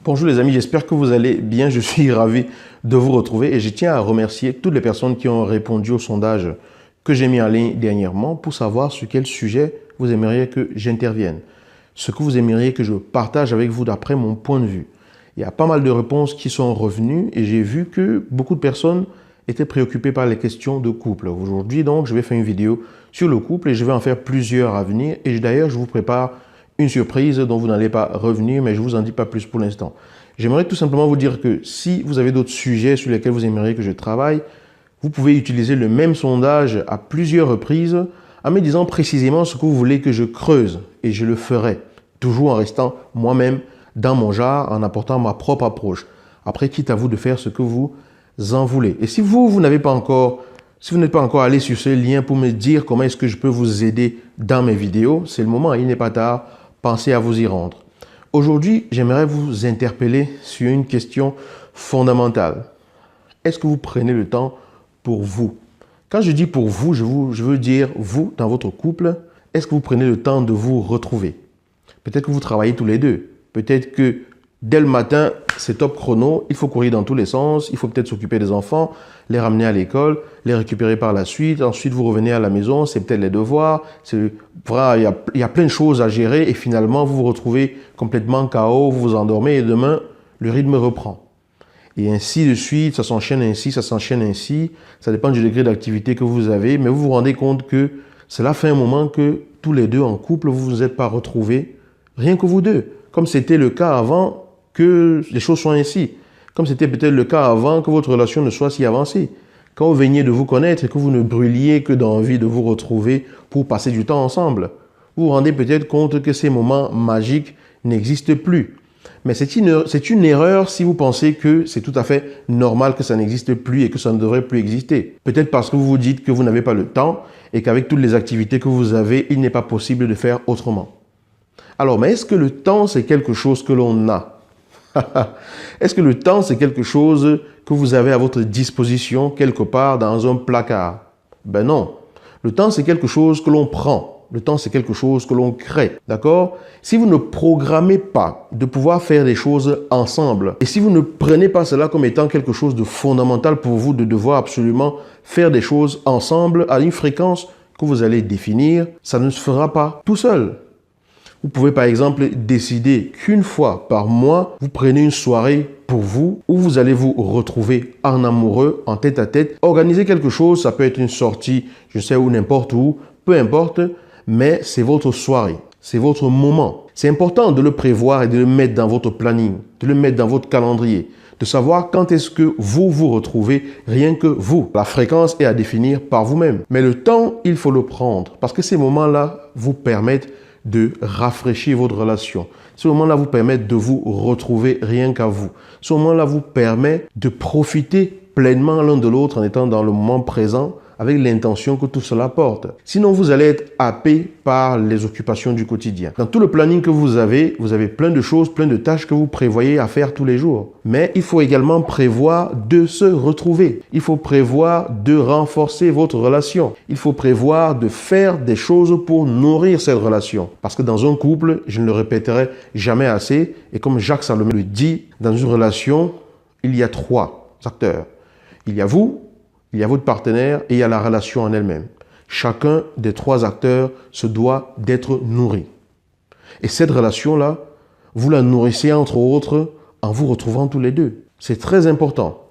Bonjour les amis, j'espère que vous allez bien. Je suis ravi de vous retrouver et je tiens à remercier toutes les personnes qui ont répondu au sondage que j'ai mis en ligne dernièrement pour savoir sur quel sujet vous aimeriez que j'intervienne, ce que vous aimeriez que je partage avec vous d'après mon point de vue. Il y a pas mal de réponses qui sont revenues et j'ai vu que beaucoup de personnes étaient préoccupées par les questions de couple. Aujourd'hui donc, je vais faire une vidéo sur le couple et je vais en faire plusieurs à venir et d'ailleurs je vous prépare une surprise dont vous n'allez pas revenir, mais je ne vous en dis pas plus pour l'instant. J'aimerais tout simplement vous dire que si vous avez d'autres sujets sur lesquels vous aimeriez que je travaille, vous pouvez utiliser le même sondage à plusieurs reprises en me disant précisément ce que vous voulez que je creuse et je le ferai, toujours en restant moi-même dans mon genre, en apportant ma propre approche. Après, quitte à vous de faire ce que vous en voulez. Et si vous n'êtes pas encore allé sur ce lien pour me dire comment est-ce que je peux vous aider dans mes vidéos, c'est le moment, il n'est pas tard. Pensez à vous y rendre. Aujourd'hui, j'aimerais vous interpeller sur une question fondamentale. Est-ce que vous prenez le temps pour vous? Quand je dis pour vous, je veux dire vous dans votre couple. Est-ce que vous prenez le temps de vous retrouver? Peut-être que vous travaillez tous les deux. Peut-être que dès le matin, c'est top chrono, il faut courir dans tous les sens, il faut peut-être s'occuper des enfants, les ramener à l'école, les récupérer par la suite, ensuite vous revenez à la maison, c'est peut-être les devoirs, il y a plein de choses à gérer et finalement vous vous retrouvez complètement KO, vous vous endormez et demain, le rythme reprend. Et ainsi de suite, ça s'enchaîne ainsi, ça dépend du degré d'activité que vous avez, mais vous vous rendez compte que cela fait un moment que tous les deux en couple, vous ne vous êtes pas retrouvés, rien que vous deux, comme c'était le cas avant que les choses soient ainsi. Comme c'était peut-être le cas avant que votre relation ne soit si avancée. Quand vous veniez de vous connaître et que vous ne brûliez que d'envie de vous retrouver pour passer du temps ensemble, vous vous rendez peut-être compte que ces moments magiques n'existent plus. Mais c'est une erreur si vous pensez que c'est tout à fait normal que ça n'existe plus et que ça ne devrait plus exister. Peut-être parce que vous vous dites que vous n'avez pas le temps et qu'avec toutes les activités que vous avez, il n'est pas possible de faire autrement. Alors, mais est-ce que le temps, c'est quelque chose que l'on a? Est-ce que le temps, c'est quelque chose que vous avez à votre disposition quelque part dans un placard? Ben non. Le temps, c'est quelque chose que l'on prend. Le temps, c'est quelque chose que l'on crée. D'accord? Si vous ne programmez pas de pouvoir faire des choses ensemble, et si vous ne prenez pas cela comme étant quelque chose de fondamental pour vous, de devoir absolument faire des choses ensemble à une fréquence que vous allez définir, ça ne se fera pas tout seul. Vous pouvez par exemple décider qu'une fois par mois, vous prenez une soirée pour vous où vous allez vous retrouver en amoureux, en tête-à-tête. Organiser quelque chose, ça peut être une sortie, je sais où, n'importe où, peu importe, mais c'est votre soirée, c'est votre moment. C'est important de le prévoir et de le mettre dans votre planning, de le mettre dans votre calendrier, de savoir quand est-ce que vous vous retrouvez, rien que vous. La fréquence est à définir par vous-même. Mais le temps, il faut le prendre parce que ces moments-là vous permettent de rafraîchir votre relation. Ce moment-là vous permet de vous retrouver rien qu'à vous. Ce moment-là vous permet de profiter pleinement l'un de l'autre en étant dans le moment présent avec l'intention que tout cela porte. Sinon, vous allez être happé par les occupations du quotidien. Dans tout le planning que vous avez plein de choses, plein de tâches que vous prévoyez à faire tous les jours. Mais il faut également prévoir de se retrouver. Il faut prévoir de renforcer votre relation. Il faut prévoir de faire des choses pour nourrir cette relation. Parce que dans un couple, je ne le répéterai jamais assez, et comme Jacques Salomé le dit, dans une relation, il y a 3 acteurs. Il y a vous, il y a votre partenaire et il y a la relation en elle-même. Chacun des 3 acteurs se doit d'être nourri. Et cette relation-là, vous la nourrissez entre autres en vous retrouvant tous les deux. C'est très important.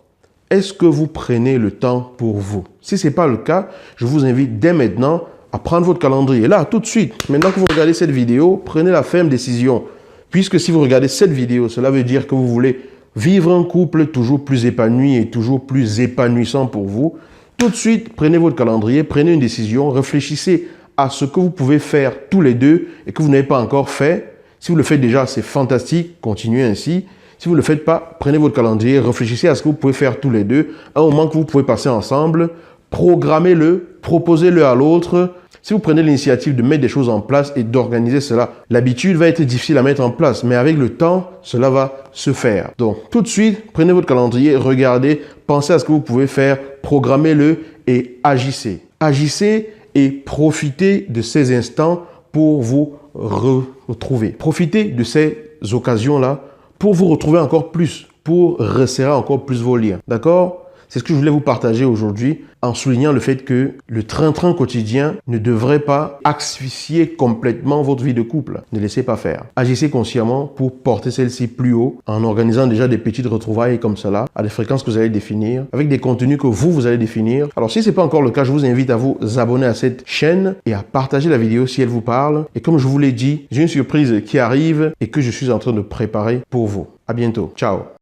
Est-ce que vous prenez le temps pour vous? Si ce n'est pas le cas, je vous invite dès maintenant à prendre votre calendrier. Là, tout de suite, maintenant que vous regardez cette vidéo, prenez la ferme décision. Puisque si vous regardez cette vidéo, cela veut dire que vous voulez vivre un couple toujours plus épanoui et toujours plus épanouissant pour vous. Tout de suite, prenez votre calendrier, prenez une décision, réfléchissez à ce que vous pouvez faire tous les deux et que vous n'avez pas encore fait. Si vous le faites déjà, c'est fantastique, continuez ainsi. Si vous ne le faites pas, prenez votre calendrier, réfléchissez à ce que vous pouvez faire tous les deux, un moment que vous pouvez passer ensemble, programmez-le, proposez-le à l'autre. Si vous prenez l'initiative de mettre des choses en place et d'organiser cela, l'habitude va être difficile à mettre en place, mais avec le temps, cela va se faire. Donc, tout de suite, prenez votre calendrier, regardez, pensez à ce que vous pouvez faire, programmez-le et agissez. Agissez et profitez de ces instants pour vous retrouver. Profitez de ces occasions-là pour vous retrouver encore plus, pour resserrer encore plus vos liens. D'accord? C'est ce que je voulais vous partager aujourd'hui en soulignant le fait que le train-train quotidien ne devrait pas asphyxier complètement votre vie de couple. Ne laissez pas faire. Agissez consciemment pour porter celle-ci plus haut en organisant déjà des petites retrouvailles comme cela, à des fréquences que vous allez définir, avec des contenus que vous allez définir. Alors si ce n'est pas encore le cas, je vous invite à vous abonner à cette chaîne et à partager la vidéo si elle vous parle. Et comme je vous l'ai dit, j'ai une surprise qui arrive et que je suis en train de préparer pour vous. À bientôt. Ciao.